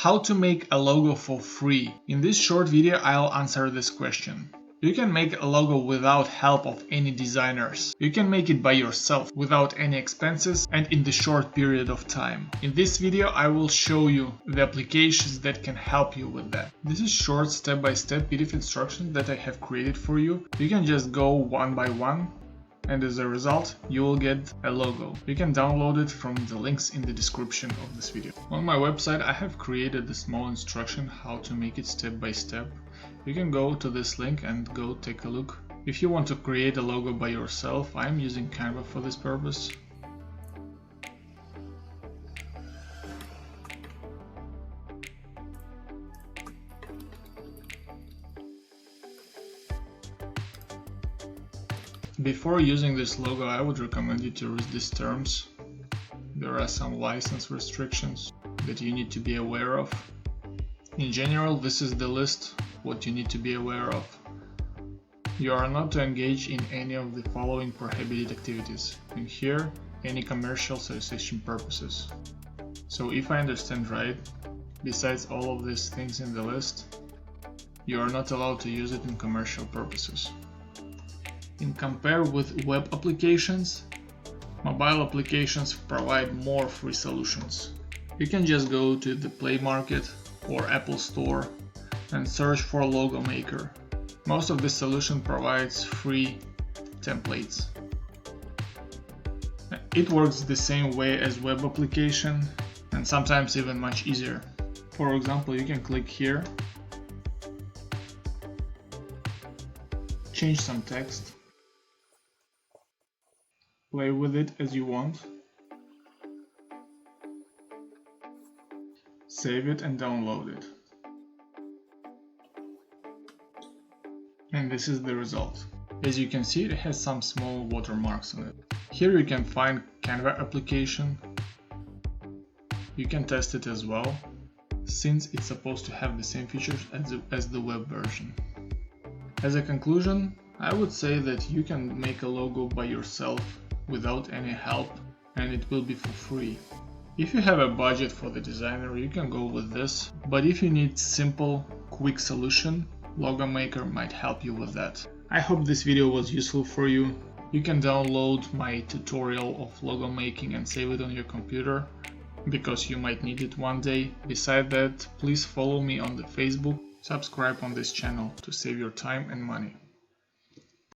How to make a logo for free? In this short video I'll answer this question. You can make a logo without help of any designers. You can make it by yourself without any expenses and in the short period of time. In this video I will show you the applications that can help you with that. This is short step-by-step PDF instructions that I have created for you. You can just go one by one, and as a result you will get a logo. You can download it from the links in the description of this video. On my website I have created a small instruction how to make it step by step. You can go to this link and go take a look. If you want to create a logo by yourself, I'm using Canva for this purpose. Before using this logo, I would recommend you to read these terms. There are some license restrictions that you need to be aware of. In general, this is the list, what you need to be aware of. You are not to engage in any of the following prohibited activities. In here, any commercial solicitation purposes. So if I understand right, besides all of these things in the list, you are not allowed to use it in commercial purposes. In compare with web applications, mobile applications provide more free solutions. You can just go to the Play Market or Apple Store and search for Logo Maker. Most of the solution provides free templates. It works the same way as web application and sometimes even much easier. For example, you can click here, change some text, play with it as you want, save it and download it. And this is the result. As you can see, it has some small watermarks on it. Here you can find Canva application. You can test it as well, since it's supposed to have the same features as the web version. As a conclusion, I would say that you can make a logo by yourself without any help, and it will be for free. If you have a budget for the designer, you can go with this, but if you need simple, quick solution, Logo Maker might help you with that. I hope this video was useful for you. You can download my tutorial of logo making and save it on your computer, because you might need it one day. Besides that, please follow me on the Facebook, subscribe on this channel to save your time and money.